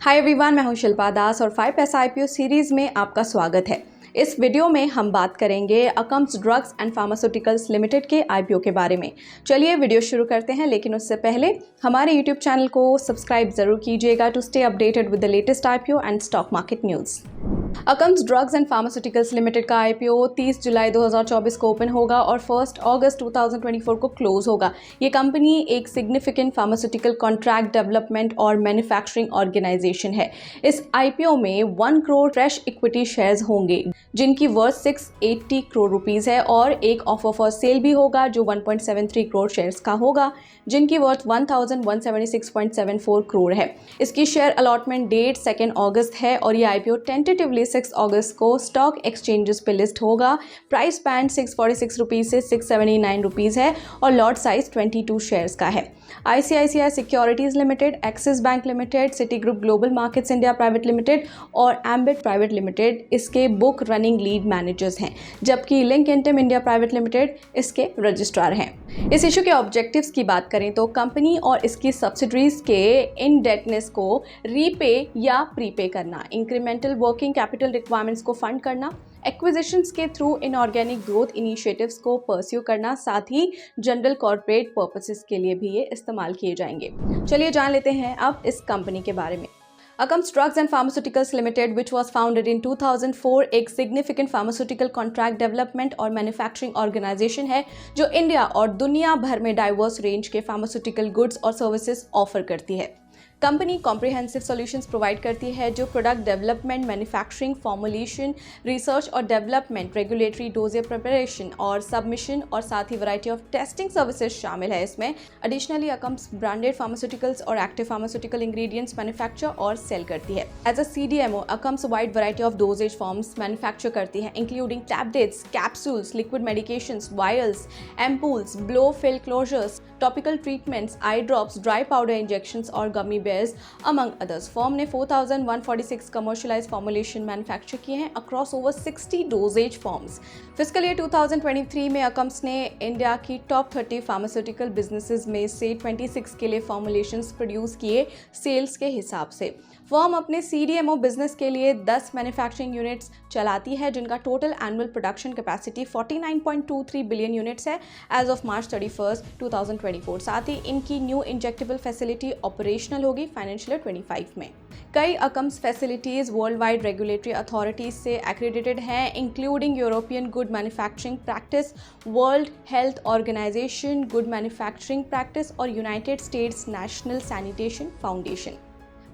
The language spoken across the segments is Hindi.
हाय एवरीवन, मैं हूं शिल्पा दास और 5 पैसा आईपीओ सीरीज में आपका स्वागत है। इस वीडियो में हम बात करेंगे अकम्स ड्रग्स एंड फार्मास्यूटिकल्स लिमिटेड के आईपीओ के बारे में। चलिए वीडियो शुरू करते हैं, लेकिन उससे पहले हमारे यूट्यूब चैनल को सब्सक्राइब जरूर कीजिएगा to stay updated with the latest IPO and stock market news. Akums drugs and pharmaceuticals limited का आईपीओ 30 जुलाई 2024 को ओपन होगा और 1 अगस्त 2024 को क्लोज होगा। ये कंपनी एक सिग्निफिकेंट फार्मास्यूटिकल कॉन्ट्रैक्ट डेवलपमेंट और मैन्युफैक्चरिंग ऑर्गेनाइजेशन है। इस आईपीओ में 1 करोड़ फ्रेश इक्विटी शेयर्स होंगे जिनकी वर्थ 680 करोड़ रुपीस है और एक ऑफर फॉर सेल भी होगा जो 1.73 करोड़ शेयर्स का होगा जिनकी वर्थ 1176.74 करोड़ है। इसकी शेयर अलॉटमेंट डेट 2 अगस्त है और ये आईपीओ टेंटेटिवली 6 अगस्त को स्टॉक एक्सचेंजेस पे लिस्ट होगा। प्राइस बैंड 646 रुपीज़ से 679 रुपीज़ है और लॉट साइज 22 शेयर्स का है। ICICI securities limited, axis bank limited, city group global markets India private limited और एम्बिट प्राइवेट लिमिटेड इसके बुक रनिंग लीड मैनेजर्स हैं, जबकि लिंक इंटम इंडिया प्राइवेट लिमिटेड इसके रजिस्ट्रार हैं। इस इशू के ऑब्जेक्टिव्स की बात करें तो कंपनी और इसकी सब्सिडरीज के इनडेटनेस को रीपे या प्रीपे करना, इंक्रीमेंटल वर्किंग कैपिटल रिक्वायरमेंट्स को फंड करना, एक्विजिशंस के थ्रू इनऑर्गेनिक ग्रोथ इनिशिएटिव्स को परस्यू करना, साथ ही जनरल कॉर्पोरेट पर्पसेस के लिए भी ये इस्तेमाल किए जाएंगे। चलिए जान लेते हैं अब इस कंपनी के बारे में। Akums Drugs and Pharmaceuticals Limited, which was founded in 2004, एक significant pharmaceutical contract development और manufacturing organization है जो इंडिया और दुनिया भर में डाइवर्स रेंज के फार्मास्यूटिकल गुड्स और सर्विसेज ऑफर करती है। कंपनी कॉम्प्रिहेंसिव सॉल्यूशंस प्रोवाइड करती है जो product development, manufacturing, formulation, research और डेवलपमेंट, रेगुलेटरी डोजे प्रिपरेशन और सबमिशन और साथ ही वैरायटी ऑफ टेस्टिंग सर्विसेज शामिल है इसमें। एडिशनली अकम्स ब्रांडेड फार्मास्यूटिकल्स और एक्टिव फार्मास्यूटिकल इंग्रेडिएंट्स मैन्युफैक्चर और सेल करती है। As a CDMO Akums wide variety of dosage forms manufacture करती है, including tablets, capsules, liquid medications, vials, ampoules, blow fill closures, topical treatments, eye drops, dry powder injections और gummy bears among others. Firm ने 4146 कमर्शियलाइज्ड फॉर्मुलेशन मैन्युफैक्चर किए हैं across over 60 dosage forms. Fiscal year 2023 में अकम्स ने इंडिया की टॉप 30 फार्मास्यूटिकल बिजनेसेस में से 26 के लिए फॉर्मुलेशंस प्रोड्यूस किए सेल्स के हिसाब से। फर्म अपने सीडीएमओ बिजनेस के लिए 10 मैन्युफैक्चरिंग यूनिट्स चलाती है जिनका total annual production capacity 49.23 billion units है एज ऑफ मार्च 31, 2024। साथ ही इनकी न्यू इंजेक्टेबल फैसिलिटी ऑपरेशनल होगी फाइनेंशियल ईयर 25 में। कई Akums facilities world wide regulatory authorities से एक्रेडिटेड हैं, including European good manufacturing practice, World Health Organization good manufacturing practice और United States National Sanitation Foundation.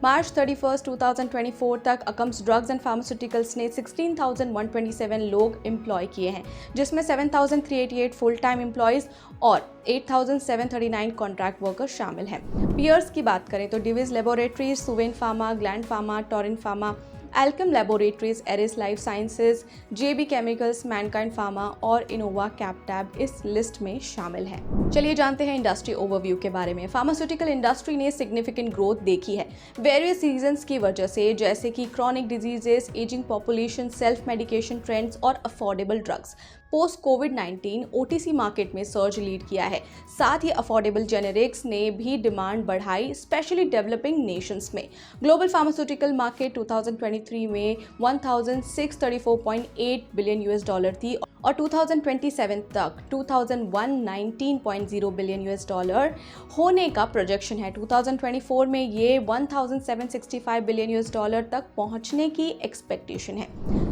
मार्च 31, 2024 तक अकम्स ड्रग्स एंड फार्मास्यूटिकल्स ने 16,127 लोग एम्प्लॉय किए हैं, जिसमें 7,388 फुल टाइम एम्प्लॉयज़ और 8,739 कॉन्ट्रैक्ट वर्कर्स शामिल हैं। पीयर्स की बात करें तो Divis laboratories, Suven pharma, Gland pharma, Torrent pharma, Alkem laboratories, Eris life sciences, JB chemicals, Mankind pharma और इनोवा कैप्टैब इस लिस्ट में शामिल हैं। चलिए जानते हैं इंडस्ट्री ओवरव्यू के बारे में। फार्मास्यूटिकल इंडस्ट्री ने सिग्निफिकेंट ग्रोथ देखी है वेरियस रीजंस की वजह से, जैसे कि chronic diseases, ageing population, self medication trends और अफोर्डेबल ड्रग्स। पोस्ट कोविड-19 ओटीसी मार्केट में सर्ज लीड किया है। साथ ही अफोर्डेबल जेनेरिक्स ने भी डिमांड बढ़ाई, स्पेशली डेवलपिंग नेशंस में। ग्लोबल फार्मास्यूटिकल मार्केट 2023 में 1634.8 बिलियन यूएस डॉलर थी और 2027 तक 2119.0 बिलियन यूएस डॉलर होने का प्रोजेक्शन है। 2024 में ये 1765 बिलियन यूएस डॉलर तक पहुंचने की एक्सपेक्टेशन है।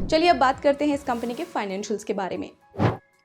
चलिए अब बात करते हैं इस कंपनी के फाइनेंशियल्स के बारे में।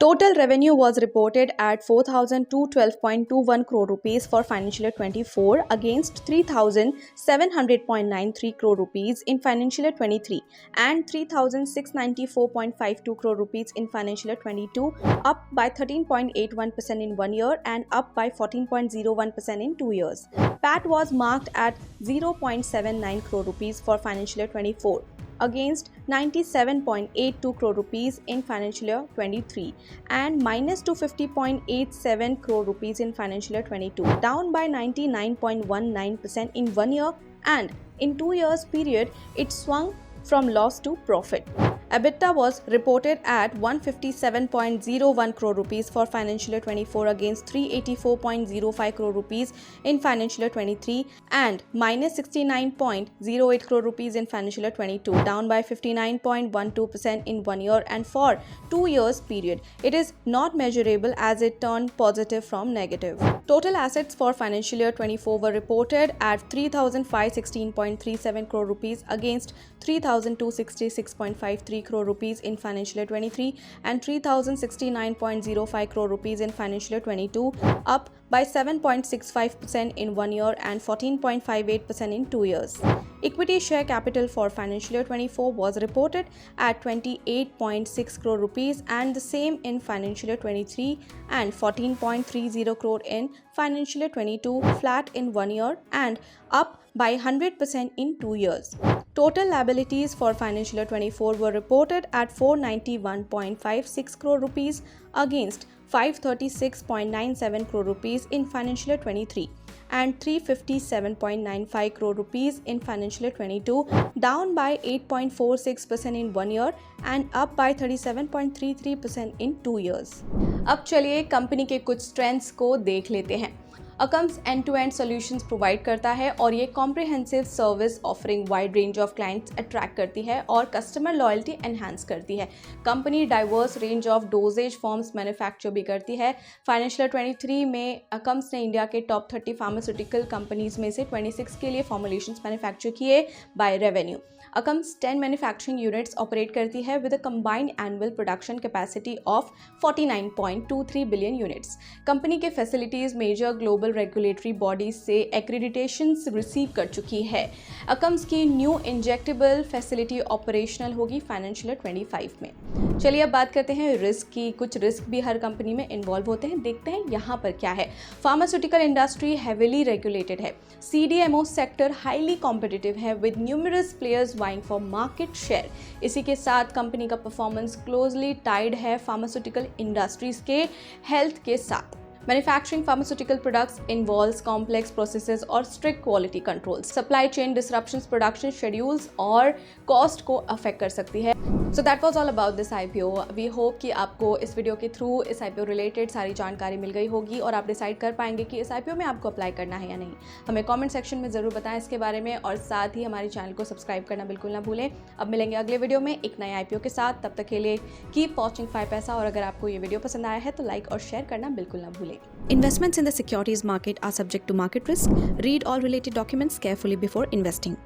Total revenue was reported at 4,212.21 crore rupees for financial year 24 against 3,700.93 crore rupees in financial year 23 and 3,694.52 crore rupees in financial year 22, up by 13.81% in 1 year and up by 14.01% in 2 years. PAT was marked at 0.79 crore rupees for financial year 24. Against 97.82 crore rupees in financial year 23 and minus 250.87 crore rupees in financial year 22, down by 99.19% in 1 year, and in 2 years period it swung from loss to profit. EBITDA was reported at 157.01 crore rupees for financial year 24 against 384.05 crore rupees in financial year 23 and minus 69.08 crore rupees in financial year 22, down by 59.12% in 1 year, and for 2 years period. It is not measurable as it turned positive from negative. Total assets for financial year 24 were reported at 3,516.37 crore rupees against 3,266.53 crore rupees in financial year 23 and 3,069.05 crore rupees in financial year 22, up by 7.65% in 1 year and 14.58% in 2 years. Equity share capital for financial year 24 was reported at 28.6 crore rupees and the same in financial year 23 and 14.30 crore in financial year 22, flat in 1 year and up by 100% in 2 years. Total liabilities for financial year 24 were reported at 491.56 crore rupees against 536.97 crore rupees in financial year 23 and 357.95 crore rupees in financial year 22, down by 8.46% in 1 year and up by 37.33% in 2 years. अब चलिए कंपनी के कुछ स्ट्रेंथ्स को देख लेते हैं। Akums end to end solutions provide करता है और ये comprehensive service offering wide range of clients attract करती है और कस्टमर लॉयल्टी एनहांस करती है। Company diverse range of dosage forms manufacture भी करती है। फाइनेंशियल 23 में अकम्स ने इंडिया के टॉप 30 फार्मास्यूटिकल कंपनीज में से 26 के लिए फॉर्मुलेशंस मैन्युफैक्चर किए by revenue. Akums 10 manufacturing units operate करती है with a combined annual production capacity of 49.23 billion units. Company के facilities major global regulatory bodies से एक्रेडिटेशंस रिसीव कर चुकी है। अकम्स की न्यू इंजेक्टेबल फैसिलिटी ऑपरेशनल होगी फाइनेंशियल 25 में। चलिए अब बात करते हैं रिस्क की। कुछ रिस्क भी हर कंपनी में इन्वॉल्व होते हैं, देखते हैं यहाँ पर क्या है। फार्मास्यूटिकल इंडस्ट्री हेविली रेगुलेटेड है। CDMO सेक्टर हाईली कॉम्पिटिटिव है with numerous players vying for market share. इसी के साथ कंपनी का परफॉर्मेंस क्लोजली टाइड है फार्मास्यूटिकल इंडस्ट्रीज के हेल्थ के साथ। Manufacturing pharmaceutical products involves complex processes और strict quality controls. Supply chain disruptions production schedules और कॉस्ट को अफेक्ट कर सकती है। So that was all about this IPO। We hope कि आपको इस वीडियो के थ्रू इस IPO रिलेटेड सारी जानकारी मिल गई होगी और आप डिसाइड कर पाएंगे कि इस IPO में आपको अप्लाई करना है या नहीं। हमें कमेंट सेक्शन में ज़रूर बताएं इसके बारे में और साथ ही हमारे चैनल को सब्सक्राइब करना बिल्कुल ना भूलें। अब मिलेंगे अगले वीडियो में एक नए IPO के साथ। तब तक के लिए कीप वॉचिंग 5 पैसा और अगर आपको ये वीडियो पसंद आया है तो लाइक और शेयर करना बिल्कुल ना भूलें। Investments in the securities market are subject to market risk. Read all related documents carefully before investing.